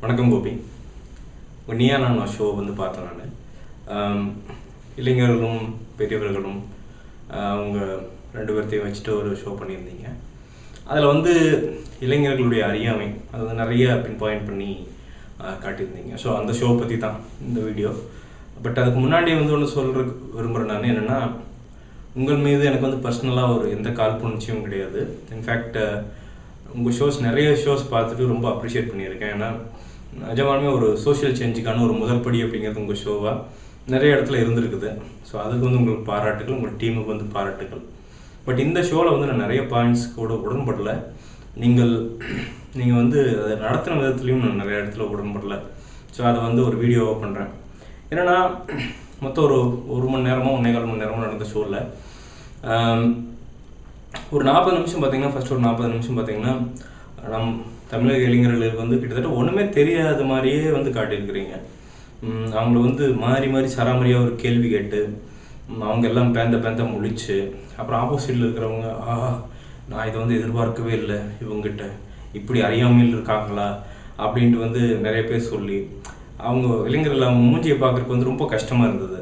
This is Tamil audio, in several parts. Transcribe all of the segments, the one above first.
வணக்கம் கோபி. நீயா நான் ஷோ வந்து பார்த்தேன். நான் இளைஞர்களும் பெரியவர்களும் அவங்க ரெண்டு பேர்த்தையும் வச்சுட்டு ஒரு ஷோ பண்ணியிருந்தீங்க. அதில் வந்து இளைஞர்களுடைய அறியாமை அதை வந்து நிறைய பின் பாயிண்ட் பண்ணி காட்டியிருந்தீங்க. ஸோ அந்த ஷோ பற்றி தான் இந்த வீடியோ. பட் அதுக்கு முன்னாடி வந்து ஒன்று சொல்கிற விரும்புகிறேன். நான் என்னென்னா, உங்கள் மீது எனக்கு வந்து பர்சனலாக ஒரு எந்த காழ்ப்புணர்ச்சியும் கிடையாது. இன்ஃபேக்ட் உங்கள் நிறைய ஷோஸ் பார்த்துட்டு ரொம்ப அப்ரிஷியேட் பண்ணியிருக்கேன். ஏன்னா நிஜமானுமே ஒரு சோஷியல் சேஞ்சுக்கான ஒரு முதல் படி அப்படிங்கிறது உங்கள் ஷோவாக நிறைய இடத்துல இருந்திருக்குது. ஸோ அதுக்கு வந்து உங்களுக்கு பாராட்டுகள், உங்கள் டீமுக்கு வந்து பாராட்டுகள். பட் இந்த ஷோவில் வந்து நான் நிறைய பாயிண்ட்ஸ் கூட உடன்படலை. நீங்கள் வந்து அதை நடத்தின விதத்துலேயும் நான் நிறைய இடத்துல உடன்படலை. ஸோ அதை வந்து ஒரு வீடியோவாக பண்ணுறேன். என்னென்னா, மொத்தம் ஒரு மணி நேரமோ 1.25 மணி நேரமோ நடந்த ஷோவில் ஒரு 40 நிமிஷம் பார்த்தீங்கன்னா, ஃபஸ்ட் ஒரு 40 நிமிஷம் பார்த்தீங்கன்னா, தமிழக இளைஞர்களுக்கு வந்து கிட்டத்தட்ட ஒன்றுமே தெரியாத மாதிரியே வந்து காட்டியிருக்கிறீங்க. அவங்கள வந்து மாறி சராமரியாக ஒரு கேள்வி கேட்டு அவங்க எல்லாம் பேந்த முழிச்சு, அப்புறம் ஆப்போசிட்டில் இருக்கிறவங்க நான் இதை வந்து எதிர்பார்க்கவே இல்லை, இவங்ககிட்ட இப்படி அறியாமையில் இருக்காங்களா அப்படின்ட்டு வந்து நிறைய பேர் சொல்லி அவங்க இளைஞர்கள் அவங்க மூஞ்சியை பார்க்குறதுக்கு வந்து ரொம்ப கஷ்டமாக இருந்தது.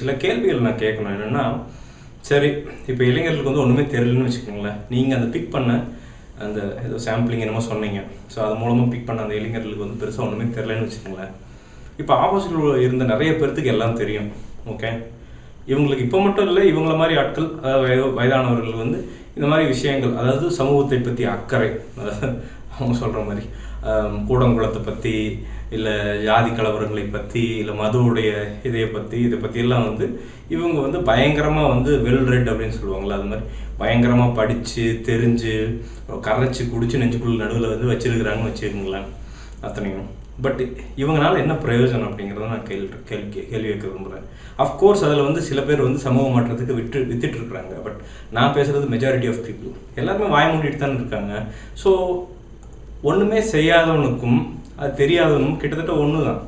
சில கேள்விகள் நான் கேட்கணும். என்னென்னா, சரி, இப்போ இளைஞர்களுக்கு வந்து ஒன்றுமே தெரியலன்னு வச்சுக்கோங்களேன். நீங்கள் அந்த பிக் பண்ண அந்த ஏதோ சாம்பிளிங் என்னமோ சொன்னீங்க. ஸோ அது மூலமாக பிக் பண்ண அந்த இளைஞர்களுக்கு வந்து பெருசாக ஒன்றுமே தெரிலன்னு வச்சுக்கோங்களேன். இப்போ ஆப்போசிட்டில் இருந்த நிறைய பேர்த்துக்கு எல்லாம் தெரியும். ஓகே, இவங்களுக்கு இப்போ மட்டும் இல்லை, இவங்கள மாதிரி ஆட்கள், அதாவது வயதானவர்கள் வந்து இந்த மாதிரி விஷயங்கள், அதாவது சமூகத்தை பற்றி அக்கறை, அதாவது அவங்க சொல்கிற மாதிரி கூடங்குளத்தை பற்றி, இல்லை ஜாதி கலவரங்களை பற்றி, இல்லை மதுவுடைய இதை பற்றியெல்லாம் வந்து இவங்க வந்து பயங்கரமாக வந்து வெல் ரெட் அப்படின்னு சொல்லுவாங்களா, அது மாதிரி பயங்கரமாக படித்து தெரிஞ்சு கரைச்சி குடிச்சு நெஞ்சுக்குள்ள நடுவில் வந்து வச்சிருக்கிறாங்கன்னு வச்சுக்கோங்களேன் அத்தனையும். பட் இவங்களால என்ன பிரயோஜனம் அப்படிங்கிறத நான் கேள்வி வைக்க விரும்புகிறேன். அஃப்கோர்ஸ் அதில் வந்து சில பேர் வந்து சமூக மாற்றத்துக்கு வித்துட்டு இருக்கிறாங்க. பட் நான் பேசுகிறது மெஜாரிட்டி ஆஃப் பீப்புள். எல்லாருமே வாய மூடிட்டு தான் இருக்காங்க. ஸோ ஒன்றுமே செய்யாதவனுக்கும் அது தெரியாதவனும் கிட்டத்தட்ட ஒன்று தான்.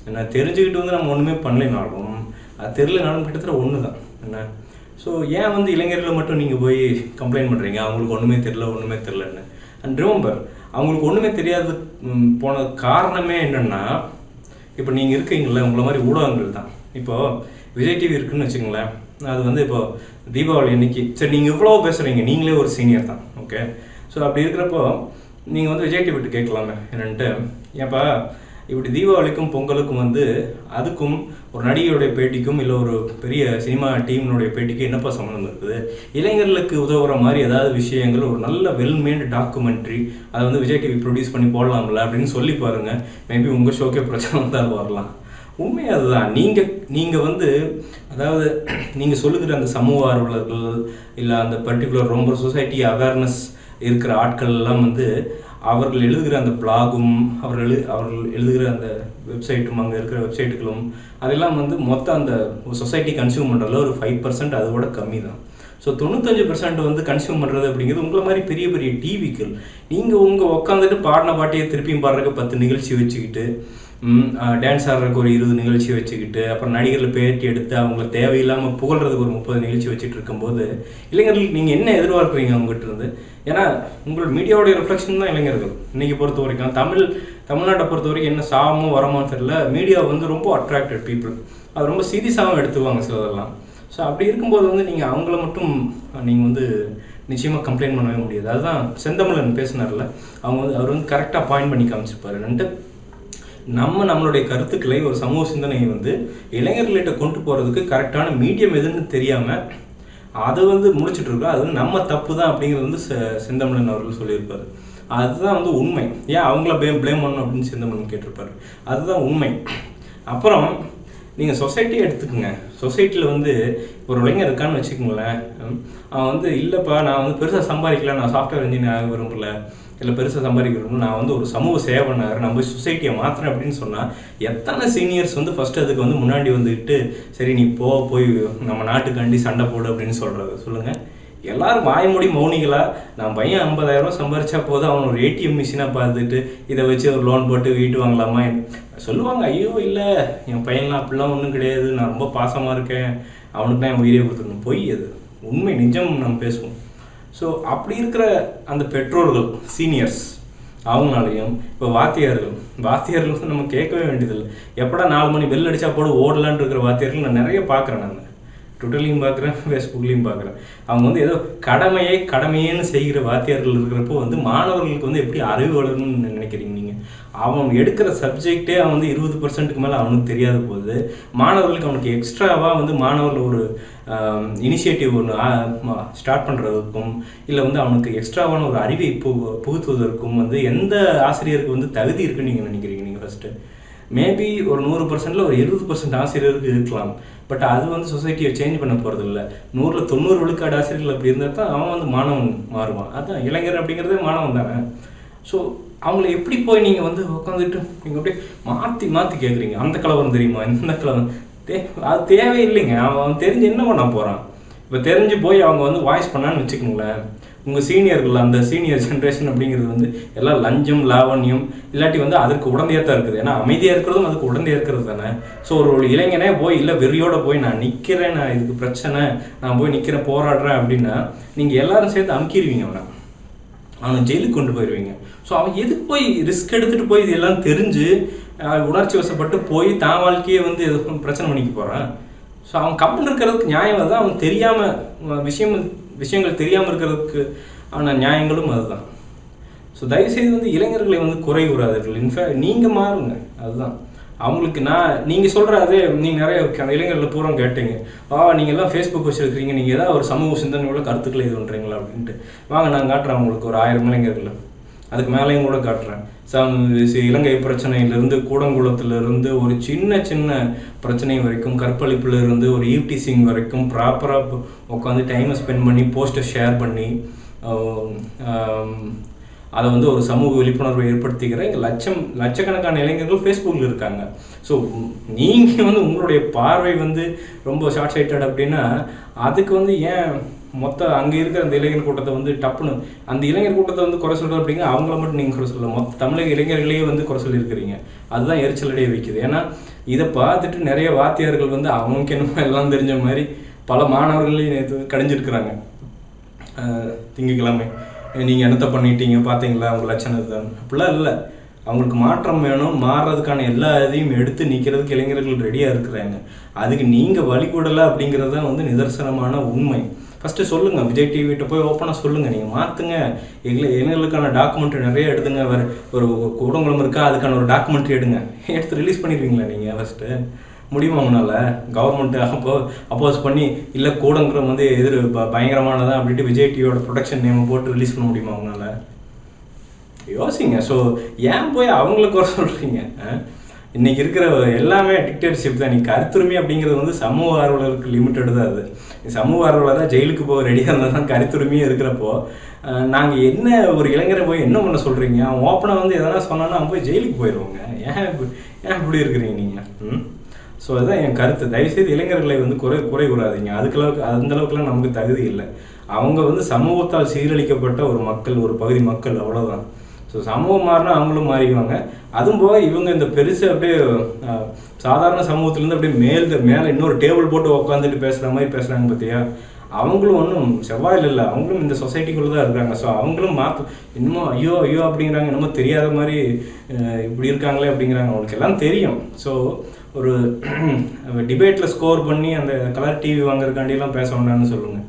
என்ன தெரிஞ்சுக்கிட்டு வந்து நம்ம ஒன்றுமே பண்ணலைனாலும் அது தெரியலனாலும் கிட்டத்தட்ட ஒன்று தான். என்ன, ஸோ ஏன் வந்து இளைஞர்களை மட்டும் நீங்கள் போய் கம்ப்ளைண்ட் பண்ணுறீங்க அவங்களுக்கு ஒன்றுமே தெரிலன்னு? அண்ட் ரிமெம்பர், அவங்களுக்கு ஒன்றுமே தெரியாது போன காரணமே என்னென்னா, இப்போ நீங்கள் இருக்கீங்களே உங்களை மாதிரி ஊடகங்கள் தான். இப்போது விஜய் டிவி இருக்குதுன்னு வச்சுக்கோங்களேன். அது வந்து இப்போது தீபாவளி அன்னைக்கு, சரி நீங்கள் இவ்வளோ பேசுகிறீங்க, நீங்களே ஒரு சீனியர் தான். ஓகே, ஸோ அப்படி இருக்கிறப்போ நீங்கள் வந்து விஜய் டிவி விட்டு கேட்கலாமே என்னன்ட்டு, ஏன்ப்பா இப்படி தீபாவளிக்கும் பொங்கலுக்கும் வந்து அதுக்கும் ஒரு நடிகையுடைய பேட்டிக்கும் இல்லை ஒரு பெரிய சினிமா டீமினுடைய பேட்டிக்கும் என்னப்பா சம்மந்தம் இருக்குது? இளைஞர்களுக்கு உதவுற மாதிரி ஏதாவது விஷயங்கள், ஒரு நல்ல வெல்மேட் டாக்குமெண்ட்ரி அதை வந்து விஜய் டிவி ப்ரொடியூஸ் பண்ணி போடலாம்ல அப்படின்னு சொல்லி பாருங்கள். மேபி உங்கள் ஷோக்கே பிரச்சனை வந்தாலும் வரலாம். உண்மை அதுதான். நீங்கள் வந்து அதாவது நீங்கள் சொல்லுகிற அந்த சமூக ஆர்வலர்கள் இல்லை அந்த பர்டிகுலர் ரொம்ப சொசைட்டி அவேர்னஸ் இருக்கிற ஆட்கள் எல்லாம் வந்து அவர்கள் எழுதுகிற அந்த பிளாகும் அவர்கள் எழுதுகிற அந்த வெப்சைட்டும் அங்கே இருக்கிற வெப்சைட்டுகளும் அதெல்லாம் வந்து மொத்தம் அந்த சொசைட்டி கன்சியூம் பண்ணுறதுல ஒரு 5% அதோட கம்மி தான். ஸோ 95% வந்து கன்சியூம் பண்ணுறது அப்படிங்கிறது உங்களை மாதிரி பெரிய பெரிய டிவிக்கள். நீங்கள் உட்காந்துட்டு பாடின பாட்டையே திருப்பியும் பாடுறதுக்கு 10 நிகழ்ச்சி வச்சுக்கிட்டு, டான்ஸ் ஆடுறதுக்கு ஒரு 20 நிகழ்ச்சி வச்சுக்கிட்டு, அப்புறம் நடிகர்கள் பேட்டி எடுத்து அவங்கள தேவையில்லாமல் புகழ்றதுக்கு ஒரு 30 நிகழ்ச்சி வச்சுட்டு இருக்கும்போது இளைஞர்களுக்கு நீங்கள் என்ன எதிர்பார்க்குறீங்க அவங்ககிட்ட இருந்து? ஏன்னா உங்கள் மீடியாவுடைய ரிஃப்ளெக்ஷன் தான் இளைஞர்கள். இன்றைக்கி பொறுத்த வரைக்கும் தமிழ்நாட்டை பொறுத்த வரைக்கும் என்ன சாமோ வரமோ தெரியல, மீடியா வந்து ரொம்ப அட்ராக்டட் பீப்புள். அது ரொம்ப சீரியஸாகவும் எடுத்துவாங்க சிலதெல்லாம். ஸோ அப்படி இருக்கும்போது வந்து நீங்கள் அவங்கள மட்டும் நீங்கள் வந்து நிச்சயமாக கம்ப்ளைண்ட் பண்ணவே முடியாது. அதுதான் செந்தமிழன் பேசினார்ல, அவர் வந்து கரெக்டாக பாயிண்ட் பண்ணி காமிச்சிருப்பாரு. ரெண்டு நம்மளுடைய கருத்துக்களை ஒரு சமூக சிந்தனையை வந்து இளைஞர்கள்கிட்ட கொண்டு போகிறதுக்கு கரெக்டான மீடியம் எதுன்னு தெரியாமல் அதை வந்து முடிச்சுட்டு இருக்கோம். அது வந்து நம்ம தப்பு தான் அப்படிங்கிறது வந்து செந்தமிழன் அவர்கள் சொல்லியிருப்பார். அதுதான் வந்து உண்மை. ஏன் அவங்கள ப்ளேம் பண்ணணும் அப்படின்னு செந்தமிழன் கேட்டிருப்பார். அதுதான் உண்மை. அப்புறம் நீங்கள் சொசைட்டியை எடுத்துக்கோங்க. சொசைட்டியில் வந்து ஒரு இளைஞர் இருக்கான்னு வச்சுக்கோங்களேன். அவன் வந்து இல்லைப்பா நான் வந்து பெருசாக சம்பாதிக்கல, நான் சாஃப்ட்வேர் இன்ஜினியர் ஆக விரும்பல, இல்லை பெருசாக சம்பாதிக்கணும், நான் வந்து ஒரு சமூக சேவனார், நம்ம சொசைட்டியை மாற்றுறேன் அப்படின்னு சொன்னால் எத்தனை சீனியர்ஸ் வந்து ஃபஸ்ட்டு அதுக்கு வந்து முன்னாடி வந்துக்கிட்டு சரி நீ போய் நம்ம நாட்டுக்காண்டி சண்டை போடு அப்படின்னு சொல்லுங்கள். எல்லாரும் வாய்மொழி மௌனிகளாக நான் பையன் 50,000 சம்பாரிச்சா போதும், அவன் ஒரு ஏடிஎம் மிஷினாக பார்த்துட்டு இதை வச்சு ஒரு லோன் போட்டு வீட்டு வாங்கலாமா சொல்லுவாங்க. ஐயோ இல்லை என் பையன்லாம் அப்படிலாம் ஒன்றும் கிடையாது, நான் ரொம்ப பாசமாக இருக்கேன், அவனுக்கு தான் என் உயிரை கொடுத்துருக்கணும். பொய் அது. உண்மை நிஜம் நம்ம பேசுவோம். ஸோ அப்படி இருக்கிற அந்த பெற்றோர்கள் சீனியர்ஸ் அவங்களாலையும். இப்போ வாத்தியார்கள் வந்து நம்ம கேட்கவே வேண்டியதில்லை. எப்படா 4 மணி பெல் அடித்தா போட ஓடலான்னு இருக்கிற வாத்தியார்கள் நான் நிறைய பார்க்குறேன். நான் ட்விட்டர்லையும் பார்க்குறேன், ஃபேஸ்புக்லேயும் பார்க்குறேன். அவங்க வந்து ஏதோ கடமையேன்னு செய்கிற வாத்தியார்கள் இருக்கிறப்போ வந்து மாணவர்களுக்கு வந்து எப்படி அறிவு வளரணும்னு நினைக்கிறீங்க நீங்கள்? அவன் எடுக்கிற சப்ஜெக்டே அவன் வந்து 20% மேலே அவனுக்கு தெரியாத போது மாணவர்களுக்கு அவனுக்கு எக்ஸ்ட்ராவாக வந்து மாணவர்கள் ஒரு இனிஷியேட்டிவ் ஒன்று ஸ்டார்ட் பண்ணுறதுக்கும் இல்லை வந்து அவனுக்கு எக்ஸ்ட்ராவான ஒரு அறிவை புகுத்துவதற்கும் வந்து எந்த ஆசிரியருக்கு வந்து தகுதி இருக்குன்னு நீங்கள் நினைக்கிறீங்க? நீங்கள் ஃபஸ்ட்டு மேபி ஒரு 100%ல் ஒரு 20% ஆசிரியருக்கு இருக்கலாம். பட் அது வந்து சொசைட்டியை சேஞ்ச் பண்ண போகிறது இல்லை. 100ல் 90 விழுக்காடு ஆசிரியர்கள் அப்படி இருந்தால் தான் அவன் வந்து மாணவன் மாறுவான். அதுதான் இளைஞர் அப்படிங்கிறதே மாணவன் தானே. ஸோ அவங்கள எப்படி போய் நீங்கள் வந்து உட்காந்துட்டு நீங்கள் அப்படியே மாற்றி கேட்குறீங்க, அந்த கலவரம் தெரியுமா, இந்த கலவரம் அது தேவையில்லைங்க. அவன் தெரிஞ்சு என்ன பண்ண போகிறான்? இப்போ தெரிஞ்சு போய் அவங்க வந்து வாய்ஸ் பண்ணான்னு வச்சுக்கோங்களேன், உங்கள் சீனியர்கள் அந்த சீனியர் ஜென்ரேஷன் அப்படிங்கிறது வந்து எல்லாம் லஞ்சம் லாவண்யம் இல்லாட்டி வந்து அதுக்கு உடந்தையாக தான் இருக்குது. ஏன்னா அமைதியாக இருக்கிறதும் அதுக்கு உடந்தையாக இருக்கிறது தானே. ஸோ ஒரு இளைஞனே போய் இல்லை வெறியோட போய் நான் நிற்கிறேன், நான் இதுக்கு பிரச்சனை, நான் போய் நிற்கிறேன், போராடுறேன் அப்படின்னா நீங்கள் எல்லாரும் சேர்த்து அமுக்கிடுவீங்க. அவனை ஜெயிலுக்கு கொண்டு போயிடுவீங்க. ஸோ அவன் எதுக்கு போய் ரிஸ்க் எடுத்துகிட்டு போய் இதெல்லாம் தெரிஞ்சு உணர்ச்சி வசப்பட்டு போய் தான் வாழ்க்கையை வந்து எதுவும் பிரச்சனை பண்ணிக்க போகிறான்? ஸோ அவன் கம்முன்னு இருக்கிறதுக்கு நியாயம் அதுதான். அவன் தெரியாமல் விஷயங்கள் தெரியாமல் இருக்கிறதுக்கு ஆன நியாயங்களும் அதுதான். ஸோ தயவுசெய்து வந்து இளைஞர்களை வந்து குறை கூறாதீர்கள். இன்ஃபேக்ட் நீங்கள் மாறுங்க. அதுதான் அவங்களுக்கு நீங்கள் சொல்கிற அதே நீங்கள் நிறைய அந்த இளைஞர்களை பூரா கேட்டீங்க, நீங்கள் எல்லாம் ஃபேஸ்புக் வச்சுருக்கிறீங்க, நீங்கள் ஏதாவது ஒரு சமூக சிந்தனையோட கருத்துக்களை இது பண்ணுறீங்களா அப்படின்ட்டு. வாங்க நான் காட்டுறேன் உங்களுக்கு ஒரு 1000 இளைஞர்கள், அதுக்கு மேலேயும் கூட காட்டுறேன். இலங்கை பிரச்சனையிலிருந்து கூடங்குளத்திலிருந்து ஒரு சின்ன பிரச்சனை வரைக்கும், கற்பழிப்புலேருந்து ஒரு ஈவ்டீசிங் வரைக்கும் ப்ராப்பராக உட்காந்து டைமை ஸ்பெண்ட் பண்ணி போஸ்ட்டை ஷேர் பண்ணி அதை வந்து ஒரு சமூக விழிப்புணர்வை ஏற்படுத்திக்கிற இங்கே லட்சக்கணக்கான இளைஞர்கள் ஃபேஸ்புக்கில் இருக்காங்க. ஸோ நீங்கள் வந்து உங்களுடைய பார்வை வந்து ரொம்ப ஷார்ட் சைட்டட் அப்படின்னா அதுக்கு வந்து ஏன் அங்கே இருக்கிற அந்த இளைஞர் கூட்டத்தை வந்து டப்புன்னு அந்த இளைஞர் கூட்டத்தை வந்து குறை சொல்கிறது அப்படிங்க அவங்கள மட்டும் நீங்கள் குறை சொல்லலாம், தமிழக இளைஞர்களையே வந்து குறை சொல்லியிருக்கிறீங்க. அதுதான் எரிச்சலடைய வைக்குது. ஏன்னா இதை பார்த்துட்டு நிறைய வாத்தியார்கள் வந்து அவங்களுக்கு என்னமோ எல்லாம் தெரிஞ்ச மாதிரி பல மாணவர்களையும் நேற்று கடிஞ்சிருக்கிறாங்க. திங்கக்கிழமை நீங்கள் என்னத்தை பண்ணிட்டீங்க பார்த்தீங்களா, அவங்க லட்சணம் தான் அப்படிலாம் இல்லை. அவங்களுக்கு மாற்றம் வேணும், மாறுறதுக்கான எல்லா இதையும் எடுத்து நிற்கிறதுக்கு இளைஞர்கள் ரெடியாக இருக்கிறாங்க. அதுக்கு நீங்கள் வழிகூடலை அப்படிங்கிறது தான் வந்து நிதர்சனமான உண்மை. ஃபஸ்ட்டு சொல்லுங்கள், விஜய் டிவிகிட்ட போய் ஓப்பனாக சொல்லுங்கள், நீங்கள் மாற்றுங்க, இளைஞர்களுக்கான டாக்குமெண்ட்ரி நிறைய எடுத்துங்க. வேறு ஒரு கூடங்குளம் இருக்கா, அதுக்கான ஒரு டாக்குமெண்ட்ரி எடுத்து ரிலீஸ் பண்ணிடுவீங்களா நீங்கள்? ஃபஸ்ட்டு முடியுமா உங்களால்? கவர்மெண்ட்டு அப்போஸ் பண்ணி இல்லை கூடங்குளம் வந்து பயங்கரமானதான் அப்படின்ட்டு விஜய் டிவியோட ப்ரொடக்ஷன் நேமை போட்டு ரிலீஸ் பண்ண முடியுமா உங்களால்? யோசிங்க. ஸோ ஏன் போய் அவங்களுக்கு குறை சொல்கிறீங்க? இன்றைக்கி இருக்கிற எல்லாமே டிக்டேட்டர்ஷிப் தான். நீங்கள் கருத்துரிமை அப்படிங்கிறது வந்து சமூக ஆர்வலருக்கு லிமிட்டடு தான். அது சமூக ஆர்வலராக ஜெயிலுக்கு போக ரெடியாக இருந்தால் தான் கருத்துரிமையும் இருக்கிறப்போ நாங்கள் என்ன ஒரு இளைஞரை போய் என்ன பண்ண சொல்கிறீங்க? அவன் ஓப்பனாக வந்து எதனா சொன்னான்னா அவன் போய் ஜெயிலுக்கு போயிடுவோங்க. ஏன் இப்படி இருக்கிறீங்க நீங்கள்? ஸோ அதுதான் என் கருத்து. தயவுசெய்து இளைஞர்களை வந்து குறை கூறாதீங்க. அந்தளவுக்குலாம் நமக்கு தகுதி இல்லை. அவங்க வந்து சமூகத்தால் சீரழிக்கப்பட்ட ஒரு மக்கள், ஒரு பகுதி மக்கள், அவ்வளோதான். ஸோ சமூகம் மாறினா அவங்களும் மாறிக்குவாங்க. அதுவும் போக இவங்க இந்த பெருசு அப்படியே சாதாரண சமூகத்துலேருந்து அப்படியே மேலே இன்னொரு டேபிள் போட்டு உட்காந்துட்டு பேசுகிற மாதிரி பேசுகிறாங்க பார்த்தியா? அவங்களும் ஒன்றும் செவ்வாயில் இல்லை, அவங்களும் இந்த சொசைட்டிக்குள்ளே தான் இருக்காங்க. ஸோ அவங்களும் இன்னமும் ஐயோ அப்படிங்கிறாங்க, என்னமோ தெரியாத மாதிரி இப்படி இருக்காங்களே அப்படிங்கிறாங்க. அவங்களுக்கு எல்லாம் தெரியும். ஸோ ஒரு டிபேட்டில் ஸ்கோர் பண்ணி அந்த கலர் டிவி வாங்குறதுக்காண்டியெல்லாம் பேச வேண்டாம்னு சொல்லுங்கள்.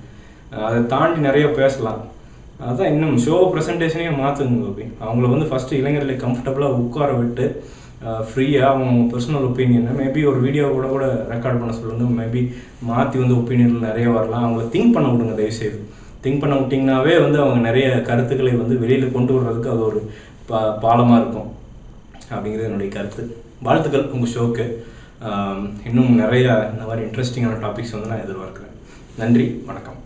அதை தாண்டி நிறைய பேசலாம். அதுதான் இன்னும் ஷோ ப்ரெசன்டேஷனையே மாற்றுங்க. அவங்கள வந்து ஃபஸ்ட்டு இளைஞர்களை கம்ஃபர்டபுளாக உட்கார விட்டு ஃப்ரீயாக அவங்க பர்சனல் ஒப்பீனியனை மேபி ஒரு வீடியோ கூட ரெக்கார்ட் பண்ண சொல்லுங்கள். மேபி மாற்றி வந்து ஒப்பீனியனில் நிறைய வரலாம். அவங்கள திங்க் பண்ண விடுங்க. தயவுசெய்து திங்க் பண்ண விட்டிங்கனாவே வந்து அவங்க நிறைய கருத்துக்களை வந்து வெளியில் கொண்டு வர்றதுக்கு அது ஒரு பாலமாக இருக்கும் அப்படிங்கிறது என்னுடைய கருத்து. வாழ்த்துக்கள் உங்கள் ஷோக்கு. இன்னும் நிறைய இந்த மாதிரி இன்ட்ரெஸ்டிங்கான டாபிக்ஸ் வந்து நான் எதிர்பார்க்குறேன். நன்றி, வணக்கம்.